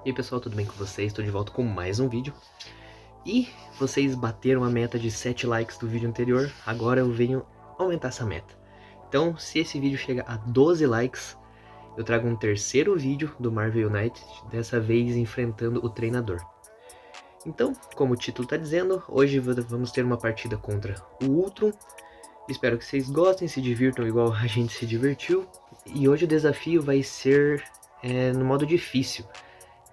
E aí pessoal, tudo bem com vocês? Estou de volta com mais um vídeo. E vocês bateram a meta de 7 likes do vídeo anterior, agora eu venho aumentar essa meta. Então, se esse vídeo chega a 12 likes, eu trago um terceiro vídeo do Marvel United, dessa vez enfrentando o treinador. Então, como o título está dizendo, hoje vamos ter uma partida contra o Ultron. Espero que vocês gostem, se divirtam igual a gente se divertiu. E hoje o desafio vai ser no modo difícil,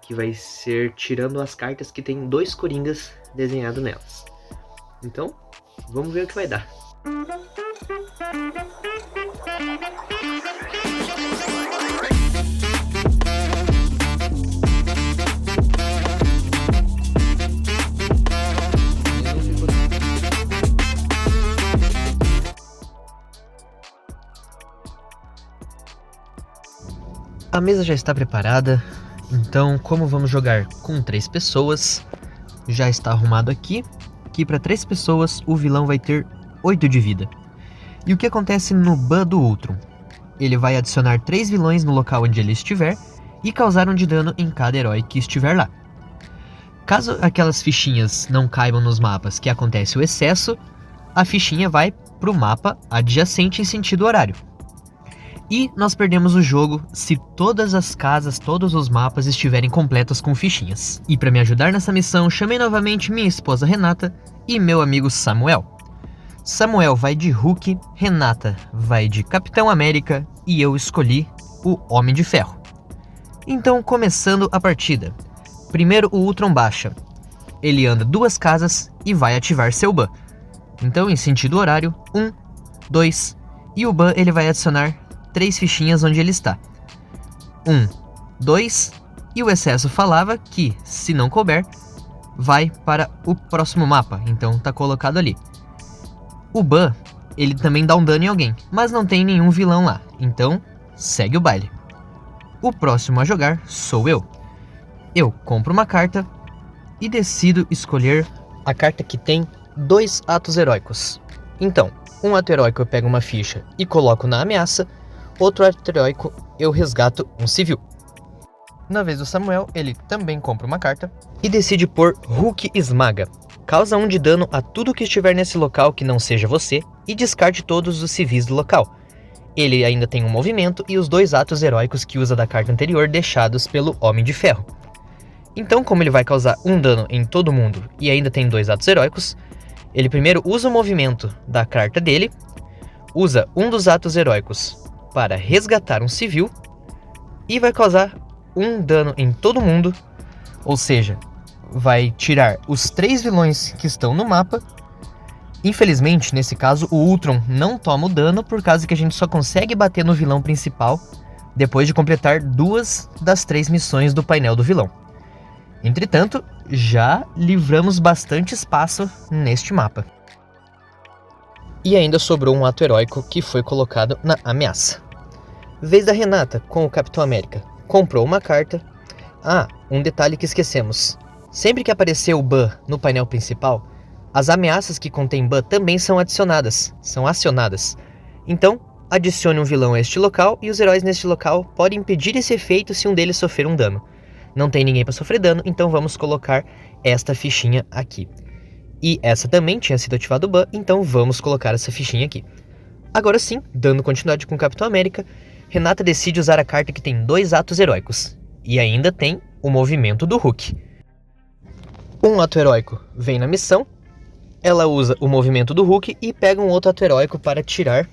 que vai ser tirando as cartas que tem 2 coringas desenhados nelas. Então, vamos ver o que vai dar. A mesa já está preparada, então como vamos jogar com 3 pessoas, já está arrumado aqui, que para 3 pessoas o vilão vai ter 8 de vida. E o que acontece no ban do Ultron? Ele vai adicionar 3 vilões no local onde ele estiver e causar 1 de dano em cada herói que estiver lá. Caso aquelas fichinhas não caibam nos mapas que acontece o excesso, a fichinha vai para o mapa adjacente em sentido horário. E nós perdemos o jogo se todas as casas, todos os mapas estiverem completos com fichinhas. E para me ajudar nessa missão, chamei novamente minha esposa Renata e meu amigo Samuel. Samuel vai de Hulk, Renata vai de Capitão América e eu escolhi o Homem de Ferro. Então, começando a partida. Primeiro o Ultron baixa. Ele anda 2 casas e vai ativar seu ban. Então, em sentido horário, 1, 2 e o ban ele vai adicionar 3 fichinhas onde ele está. 1, 2 e o excesso falava que, se não couber, vai para o próximo mapa, então tá colocado ali. O ban, ele também dá um dano em alguém, mas não tem nenhum vilão lá, então segue o baile. O próximo a jogar sou eu. Eu compro uma carta e decido escolher a carta que tem 2 atos heróicos. Então, um ato heróico eu pego uma ficha e coloco na ameaça, outro ato heróico eu resgato um civil. Na vez do Samuel, ele também compra uma carta e decide pôr Hulk Esmaga. Causa 1 de dano a tudo que estiver nesse local que não seja você e descarte todos os civis do local. Ele ainda tem um movimento e os 2 atos heróicos que usa da carta anterior deixados pelo Homem de Ferro. Então, como ele vai causar 1 dano em todo mundo e ainda tem 2 atos heróicos, ele primeiro usa o movimento da carta dele, usa um dos atos heróicos para resgatar um civil e vai causar 1 dano em todo mundo, ou seja, vai tirar os 3 vilões que estão no mapa. Infelizmente, nesse caso, o Ultron não toma o dano por causa que a gente só consegue bater no vilão principal depois de completar 2 das 3 missões do painel do vilão. Entretanto, já livramos bastante espaço neste mapa. E ainda sobrou um ato heróico que foi colocado na ameaça. Vez da Renata com o Capitão América. Comprou uma carta. Ah, um detalhe que esquecemos. Sempre que aparecer o ban no painel principal, as ameaças que contêm ban também são acionadas. Então, adicione um vilão a este local e os heróis neste local podem impedir esse efeito se um deles sofrer um dano. Não tem ninguém para sofrer dano, então vamos colocar esta fichinha aqui. E essa também tinha sido ativado o ban, então vamos colocar essa fichinha aqui. Agora sim, dando continuidade com o Capitão América, Renata decide usar a carta que tem 2 atos heróicos. E ainda tem o movimento do Hulk. Um ato heróico vem na missão, ela usa o movimento do Hulk e pega um outro ato heróico para tirar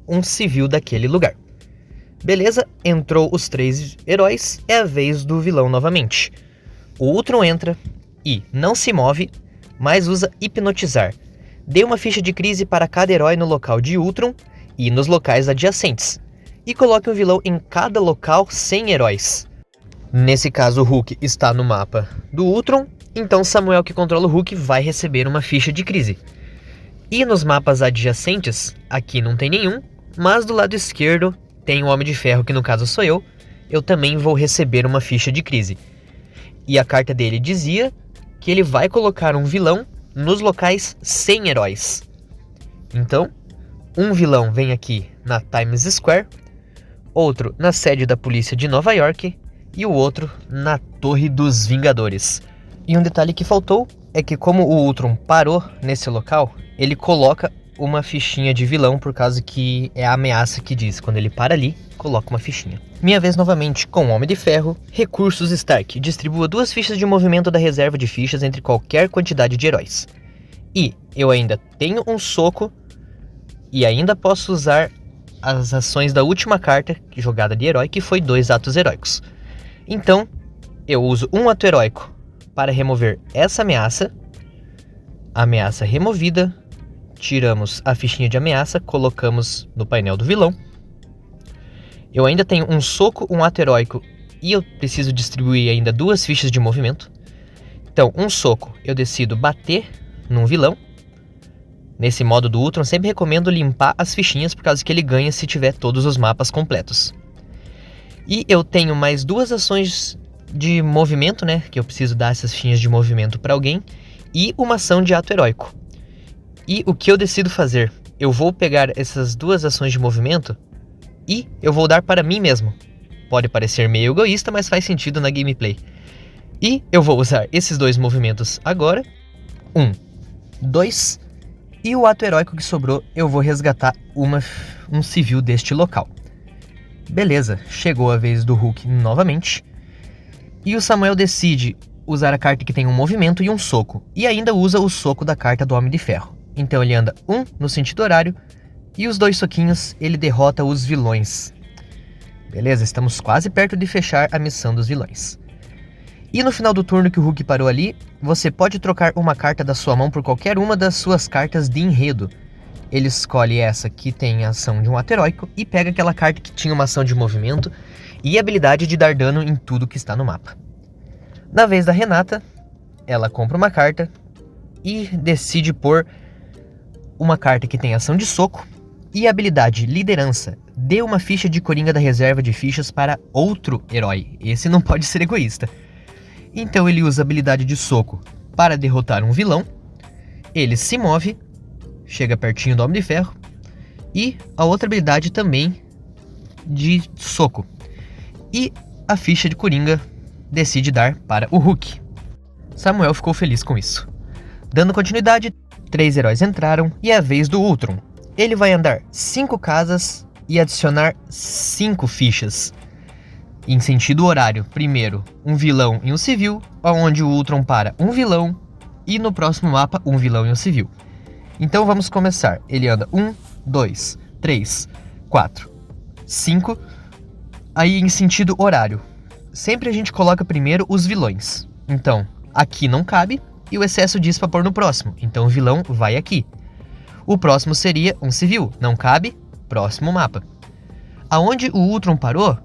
um civil daquele lugar. Beleza, entrou os 3 heróis, é a vez do vilão novamente. O Ultron entra e não se move, mas usa hipnotizar. Dê uma ficha de crise para cada herói no local de Ultron e nos locais adjacentes. E coloque um vilão em cada local sem heróis. Nesse caso o Hulk está no mapa do Ultron, então Samuel, que controla o Hulk, vai receber uma ficha de crise. E nos mapas adjacentes, aqui não tem nenhum, mas do lado esquerdo tem o Homem de Ferro, que no caso sou eu também vou receber uma ficha de crise. E a carta dele dizia que ele vai colocar um vilão nos locais sem heróis. Então, um vilão vem aqui na Times Square, outro na sede da polícia de Nova York e o outro na Torre dos Vingadores. E um detalhe que faltou é que como o Ultron parou nesse local, ele coloca uma fichinha de vilão por causa que é a ameaça que diz. Quando ele para ali, coloca uma fichinha. Minha vez novamente com o Homem de Ferro. Recursos Stark. Distribua 2 fichas de movimento da reserva de fichas entre qualquer quantidade de heróis. E eu ainda tenho um soco e ainda posso usar as ações da última carta jogada de herói, que foi 2 atos heróicos. Então, eu uso um ato heróico para remover essa ameaça. Ameaça removida. Tiramos a fichinha de ameaça, colocamos no painel do vilão. Eu ainda tenho um soco, um ato heróico e eu preciso distribuir ainda 2 fichas de movimento. Então, um soco, eu decido bater num vilão. Nesse modo do Ultron, sempre recomendo limpar as fichinhas por causa que ele ganha se tiver todos os mapas completos. E eu tenho mais 2 ações de movimento, né? Que eu preciso dar essas fichinhas de movimento para alguém. E uma ação de ato heróico. E o que eu decido fazer? Eu vou pegar essas 2 ações de movimento e eu vou dar para mim mesmo. Pode parecer meio egoísta, mas faz sentido na gameplay. E eu vou usar esses 2 movimentos agora. 1, 2... E o ato heróico que sobrou, eu vou resgatar um civil deste local. Beleza, chegou a vez do Hulk novamente. E o Samuel decide usar a carta que tem um movimento e um soco. E ainda usa o soco da carta do Homem de Ferro. Então ele anda 1 no sentido horário. E os 2 soquinhos ele derrota os vilões. Beleza, estamos quase perto de fechar a missão dos vilões. E no final do turno que o Hulk parou ali, você pode trocar uma carta da sua mão por qualquer uma das suas cartas de enredo. Ele escolhe essa que tem a ação de um ato heróico e pega aquela carta que tinha uma ação de movimento e habilidade de dar dano em tudo que está no mapa. Na vez da Renata, ela compra uma carta e decide pôr uma carta que tem ação de soco e habilidade liderança. Dê uma ficha de coringa da reserva de fichas para outro herói. Esse não pode ser egoísta. Então ele usa a habilidade de soco para derrotar um vilão. Ele se move, chega pertinho do Homem de Ferro. E a outra habilidade também de soco. E a ficha de coringa decide dar para o Hulk. Samuel ficou feliz com isso. Dando continuidade, 3 heróis entraram e é a vez do Ultron. Ele vai andar 5 casas e adicionar 5 fichas. Em sentido horário, primeiro um vilão e um civil, onde o Ultron para um vilão e no próximo mapa um vilão e um civil. Então vamos começar. Ele anda 1, 2, 3, 4, 5. Aí em sentido horário, sempre a gente coloca primeiro os vilões. Então aqui não cabe e o excesso diz para pôr no próximo. Então o vilão vai aqui. O próximo seria um civil, não cabe, próximo mapa. Aonde o Ultron parou,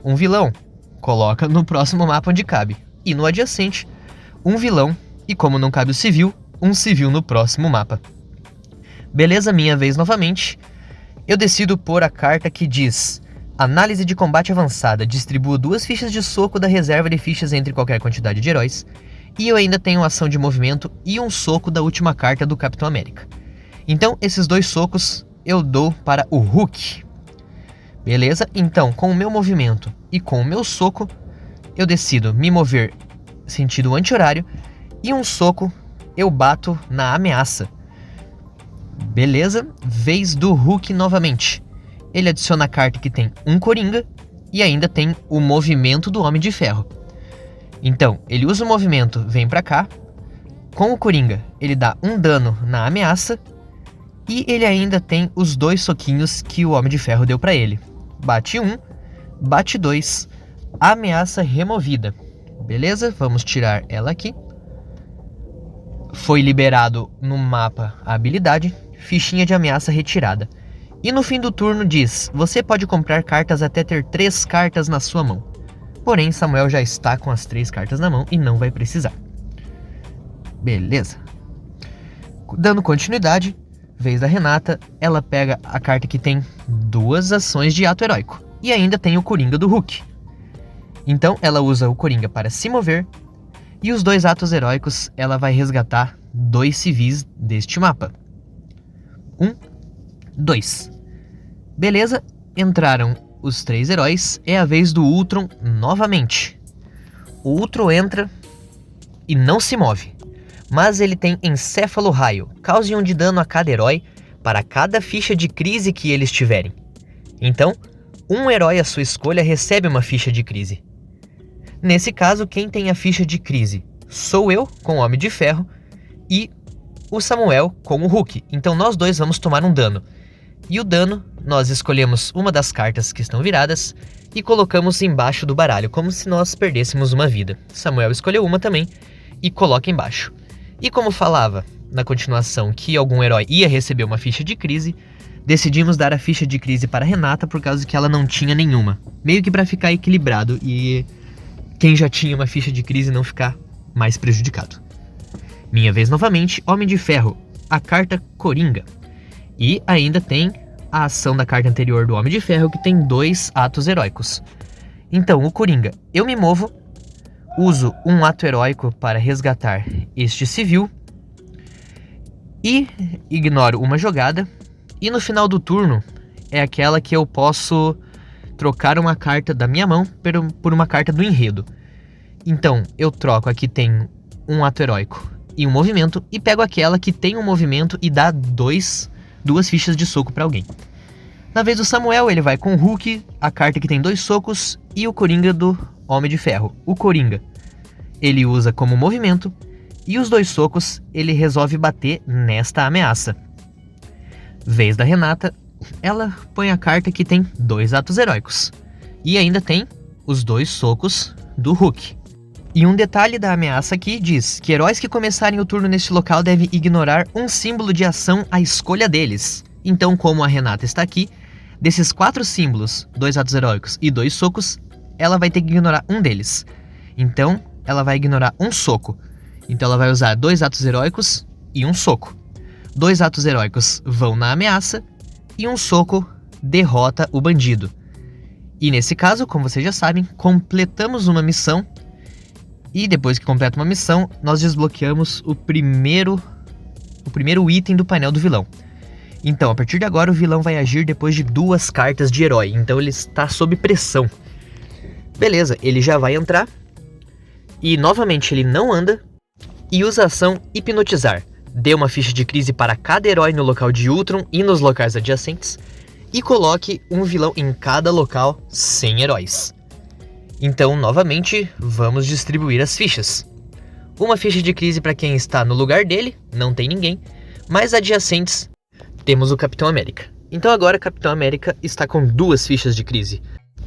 um vilão, coloca no próximo mapa onde cabe. E no adjacente, um vilão, e como não cabe o civil, um civil no próximo mapa. Beleza, minha vez novamente. Eu decido pôr a carta que diz: Análise de combate avançada, distribua 2 fichas de soco da reserva de fichas entre qualquer quantidade de heróis. E eu ainda tenho ação de movimento e um soco da última carta do Capitão América. Então esses 2 socos eu dou para o Hulk. Beleza? Então, com o meu movimento e com o meu soco, eu decido me mover sentido anti-horário e um soco eu bato na ameaça. Beleza? Vez do Hulk novamente. Ele adiciona a carta que tem um coringa e ainda tem o movimento do Homem de Ferro. Então, ele usa o movimento, vem pra cá. Com o coringa, ele dá um dano na ameaça e ele ainda tem os 2 soquinhos que o Homem de Ferro deu pra ele. Bate 1, bate 2, ameaça removida. Beleza? Vamos tirar ela aqui. Foi liberado no mapa a habilidade, fichinha de ameaça retirada. E no fim do turno diz: você pode comprar cartas até ter 3 cartas na sua mão. Porém, Samuel já está com as 3 cartas na mão e não vai precisar. Beleza. Dando continuidade, vez da Renata, ela pega a carta que tem 2 ações de ato heróico. E ainda tem o Coringa do Hulk. Então ela usa o Coringa para se mover. E os 2 atos heróicos ela vai resgatar 2 civis deste mapa. 1, 2. Beleza, entraram os 3 heróis. É a vez do Ultron novamente. o Ultro entra e não se move, mas ele tem Encéfalo Raio, cause 1 de dano a cada herói para cada ficha de crise que eles tiverem. Então, um herói à sua escolha recebe uma ficha de crise. Nesse caso, quem tem a ficha de crise sou eu, com o Homem de Ferro, e o Samuel com o Hulk. Então nós dois vamos tomar um dano. E o dano, nós escolhemos uma das cartas que estão viradas e colocamos embaixo do baralho, como se nós perdêssemos uma vida. Samuel escolheu uma também e coloca embaixo. E como falava na continuação que algum herói ia receber uma ficha de crise, decidimos dar a ficha de crise para a Renata por causa que ela não tinha nenhuma. Meio que para ficar equilibrado e quem já tinha uma ficha de crise não ficar mais prejudicado. Minha vez novamente, Homem de Ferro, a carta Coringa. E ainda tem a ação da carta anterior do Homem de Ferro, que tem 2 atos heróicos. Então, o Coringa, eu me movo, uso um ato heróico para resgatar este civil e ignoro uma jogada. E no final do turno é aquela que eu posso trocar uma carta da minha mão por uma carta do enredo. Então, eu troco aqui, tem um ato heróico e um movimento, e pego aquela que tem um movimento e dá 2 fichas de soco para alguém. Na vez do Samuel, ele vai com o Hulk, a carta que tem 2 socos, e o Coringa do Homem de Ferro. O Coringa, ele usa como movimento, e os 2 socos ele resolve bater nesta ameaça. Vez da Renata, ela põe a carta que tem 2 atos heróicos. E ainda tem os 2 socos do Hulk. E um detalhe da ameaça aqui diz que heróis que começarem o turno neste local devem ignorar um símbolo de ação à escolha deles. Então, como a Renata está aqui, desses 4 símbolos, 2 atos heróicos e 2 socos, ela vai ter que ignorar um deles. Então, ela vai ignorar um soco. Então, ela vai usar 2 atos heróicos e um soco. 2 atos heróicos vão na ameaça e um soco derrota o bandido. E nesse caso, como vocês já sabem, completamos uma missão. E depois que completa uma missão, nós desbloqueamos o primeiro item do painel do vilão. Então, a partir de agora, o vilão vai agir depois de 2 cartas de herói. Então, ele está sob pressão. Beleza, ele já vai entrar. E, novamente, ele não anda. E usa a ação Hipnotizar. Dê uma ficha de crise para cada herói no local de Ultron e nos locais adjacentes. E coloque um vilão em cada local sem heróis. Então, novamente, vamos distribuir as fichas. Uma ficha de crise para quem está no lugar dele, não tem ninguém, mas adjacentes temos o Capitão América. Então agora Capitão América está com 2 fichas de crise.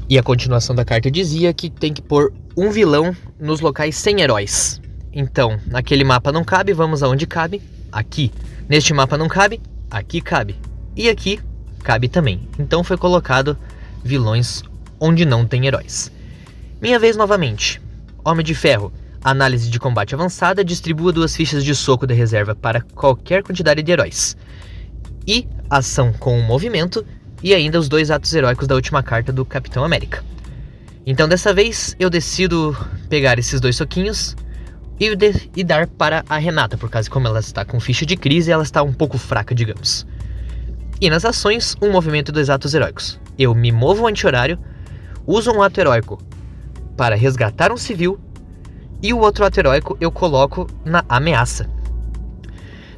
E a continuação da carta dizia que tem que pôr um vilão nos locais sem heróis. Então, naquele mapa não cabe, vamos aonde cabe, aqui. Neste mapa não cabe, aqui cabe. E aqui cabe também. Então foi colocado vilões onde não tem heróis. Minha vez novamente. Homem de Ferro. Análise de combate avançada. Distribua 2 fichas de soco de reserva para qualquer quantidade de heróis. E ação com o movimento. E ainda os 2 atos heróicos da última carta do Capitão América. Então dessa vez eu decido pegar esses 2 soquinhos e dar para a Renata. Por causa que como ela está com ficha de crise, ela está um pouco fraca, digamos. E nas ações, um movimento e 2 atos heróicos. Eu me movo anti-horário. Uso um ato heróico para resgatar um civil, e o outro ato heróico eu coloco na ameaça.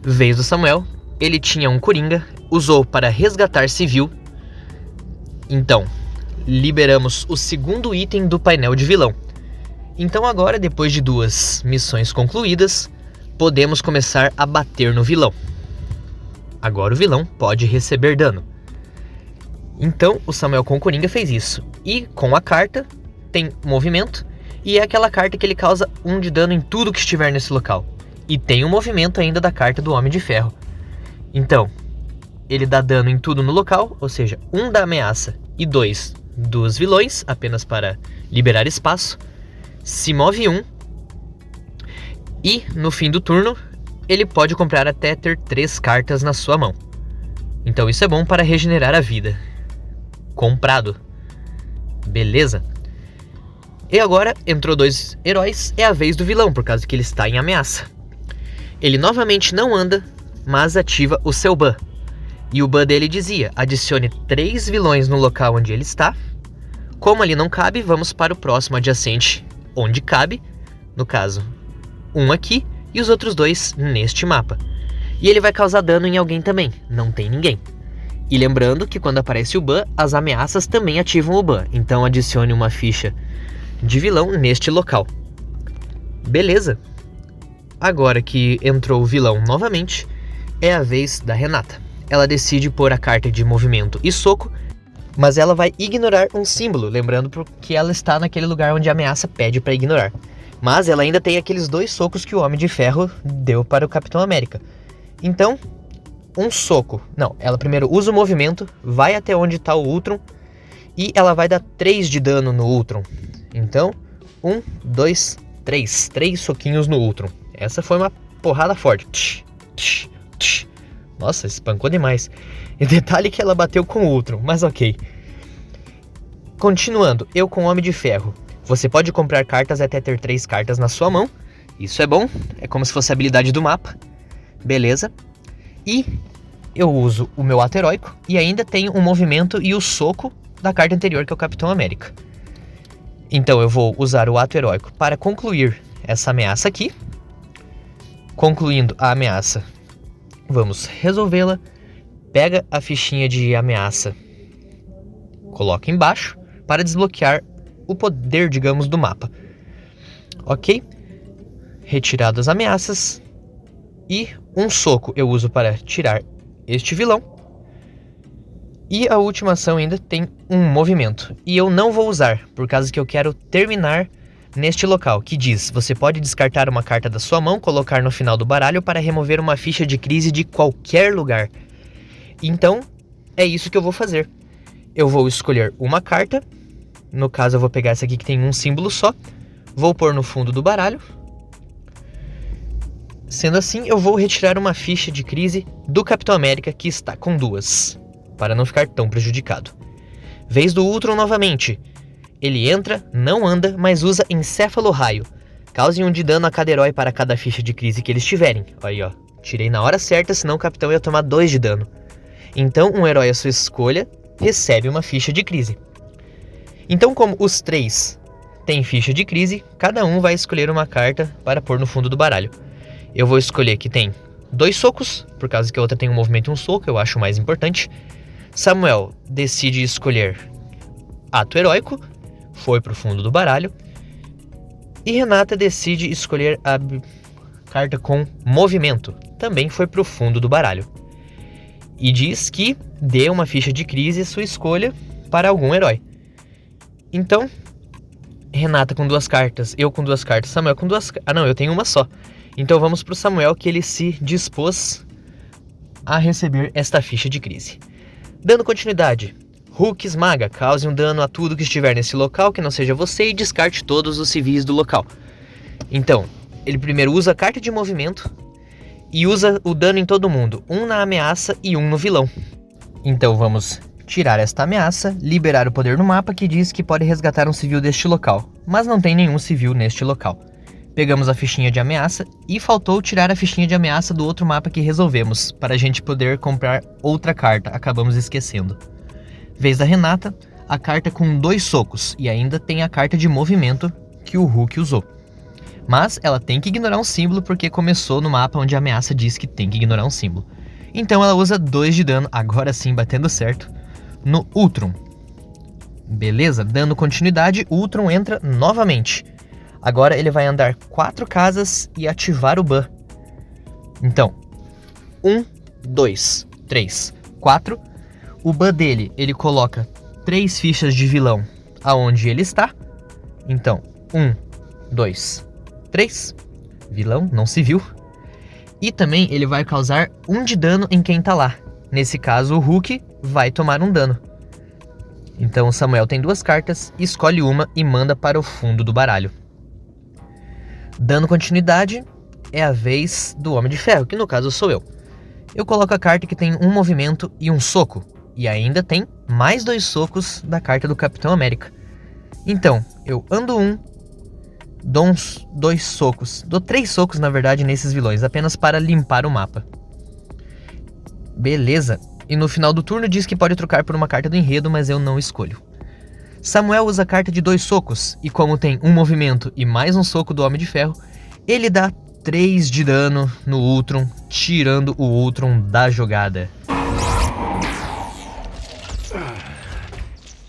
Vez do Samuel, ele tinha um Coringa, usou para resgatar civil. Então, liberamos o segundo item do painel de vilão. Então agora, depois de 2 missões concluídas, podemos começar a bater no vilão. Agora o vilão pode receber dano. Então o Samuel com o Coringa fez isso. E com a carta tem movimento, e é aquela carta que ele causa 1 de dano em tudo que estiver nesse local. E tem o movimento ainda da carta do Homem de Ferro. Então, ele dá dano em tudo no local, ou seja, 1 da ameaça e 2 dos vilões, apenas para liberar espaço. Se move 1. E no fim do turno, ele pode comprar até ter 3 cartas na sua mão. Então isso é bom para regenerar a vida. Comprado. Beleza? E agora entrou 2 heróis, é a vez do vilão, por causa que ele está em ameaça. Ele novamente não anda, mas ativa o seu ban. E o ban dele dizia, adicione 3 vilões no local onde ele está. Como ali não cabe, vamos para o próximo adjacente, onde cabe. No caso, um aqui e os outros 2 neste mapa. E ele vai causar dano em alguém também, não tem ninguém. E lembrando que quando aparece o ban, as ameaças também ativam o ban, então adicione uma ficha de vilão neste local. Beleza. Agora que entrou o vilão novamente, é a vez da Renata. Ela decide pôr a carta de movimento e soco, mas ela vai ignorar um símbolo, lembrando que ela está naquele lugar onde a ameaça pede para ignorar. Mas ela ainda tem aqueles 2 socos que o Homem de Ferro deu para o Capitão América. Então, um soco. Não, ela primeiro usa o movimento, vai até onde está o Ultron e ela vai dar 3 de dano no Ultron. Então, 1, 2, 3. 3 soquinhos no Ultron. Essa foi uma porrada forte. Tch, tch, tch. Nossa, espancou demais. E detalhe que ela bateu com o Ultron, mas ok. Continuando, eu com o Homem de Ferro. Você pode comprar cartas até ter 3 cartas na sua mão. Isso é bom, é como se fosse a habilidade do mapa. Beleza. E eu uso o meu ato heróico e ainda tenho o movimento e o soco da carta anterior, que é o Capitão América. Então eu vou usar o ato heróico para concluir essa ameaça aqui. Concluindo a ameaça, vamos resolvê-la. Pega a fichinha de ameaça, coloca embaixo para desbloquear o poder, digamos, do mapa. Ok? Retiradas as ameaças. E um soco eu uso para tirar este vilão. E a última ação ainda tem um movimento. E eu não vou usar, por causa que eu quero terminar neste local, que diz: você pode descartar uma carta da sua mão, colocar no final do baralho para remover uma ficha de crise de qualquer lugar. Então, é isso que eu vou fazer. Eu vou escolher uma carta. No caso, eu vou pegar essa aqui que tem um símbolo só. Vou pôr no fundo do baralho. Sendo assim, eu vou retirar uma ficha de crise do Capitão América, que está com 2, para não ficar tão prejudicado. Vez do Ultron novamente. Ele entra, não anda, mas usa encéfalo raio. Cause 1 de dano a cada herói para cada ficha de crise que eles tiverem. Aí, ó. Tirei na hora certa, senão o Capitão ia tomar 2 de dano. Então, um herói à sua escolha recebe uma ficha de crise. Então, como os 3 têm ficha de crise, cada um vai escolher uma carta para pôr no fundo do baralho. Eu vou escolher que tem 2 socos, por causa que a outra tem um movimento e um soco, eu acho mais importante. Samuel decide escolher ato heróico, foi pro fundo do baralho. E Renata decide escolher a carta com movimento, também foi pro fundo do baralho. E diz que dê uma ficha de crise sua escolha para algum herói. Então, Renata com 2 cartas, eu com 2 cartas, Samuel com 2... Ah não, eu tenho uma só. Então vamos pro Samuel, que ele se dispôs a receber esta ficha de crise. Dando continuidade. Hulk esmaga, cause um dano a tudo que estiver nesse local que não seja você e descarte todos os civis do local. Então, ele primeiro usa a carta de movimento e usa o dano em todo mundo, 1 na ameaça e 1 no vilão. Então vamos tirar esta ameaça, liberar o poder no mapa que diz que pode resgatar um civil deste local, mas não tem nenhum civil neste local. Pegamos a fichinha de ameaça e faltou tirar a fichinha de ameaça do outro mapa que resolvemos, para a gente poder comprar outra carta, acabamos esquecendo. Vez da Renata, a carta com 2 socos e ainda tem a carta de movimento que o Hulk usou. Mas ela tem que ignorar um símbolo porque começou no mapa onde a ameaça diz que tem que ignorar um símbolo. Então ela usa 2 de dano, agora sim batendo certo, no Ultron. Beleza, dando continuidade, o Ultron entra novamente. Agora ele vai andar 4 casas e ativar o ban. Então, 1, 2, 3, 4. O ban dele, ele coloca 3 fichas de vilão aonde ele está. Então, 1, 2, 3. Vilão, não se viu. E também ele vai causar 1 de dano em quem tá lá. Nesse caso, o Hulk vai tomar um dano. Então o Samuel tem 2 cartas, escolhe uma e manda para o fundo do baralho. Dando continuidade, é a vez do Homem de Ferro, que no caso sou eu. Eu coloco a carta que tem um movimento e um soco. E ainda tem mais 2 socos da carta do Capitão América. Então, eu ando 1, dou uns 2 socos. Dou 3 socos, na verdade, nesses vilões, apenas para limpar o mapa. Beleza. E no final do turno diz que pode trocar por uma carta do enredo, mas eu não escolho. Samuel usa a carta de 2 socos, e como tem um movimento e mais um soco do Homem de Ferro, ele dá 3 de dano no Ultron, tirando o Ultron da jogada.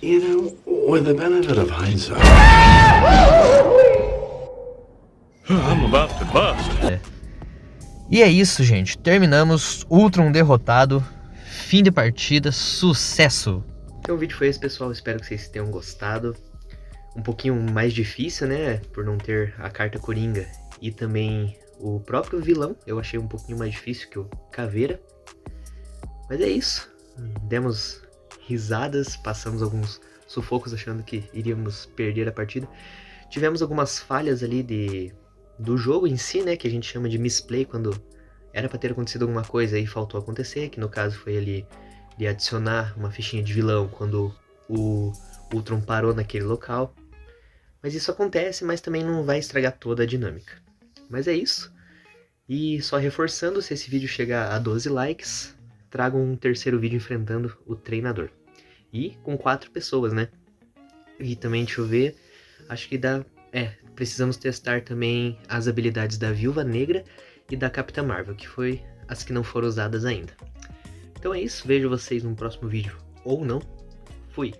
You know, with the benefit of hindsight. I'm about to bust. E é isso, gente. Terminamos. Ultron derrotado. Fim de partida. Sucesso! Então o vídeo foi esse, pessoal. Espero que vocês tenham gostado. Um pouquinho mais difícil, né? Por não ter a carta Coringa. E também o próprio vilão. Eu achei um pouquinho mais difícil que o Caveira. Mas é isso. Demos risadas. Passamos alguns sufocos achando que iríamos perder a partida. Tivemos algumas falhas ali do jogo em si, né? Que a gente chama de misplay, quando era pra ter acontecido alguma coisa e faltou acontecer, que no caso foi ali de adicionar uma fichinha de vilão quando o Ultron parou naquele local. Mas isso acontece, mas também não vai estragar toda a dinâmica. Mas é isso. E só reforçando, se esse vídeo chegar a 12 likes, trago um terceiro vídeo enfrentando o treinador. E com 4 pessoas, né? E também, deixa eu ver, acho que dá... precisamos testar também as habilidades da Viúva Negra e da Capitã Marvel, que foi as que não foram usadas ainda. Então é isso, vejo vocês no próximo vídeo, ou não. Fui!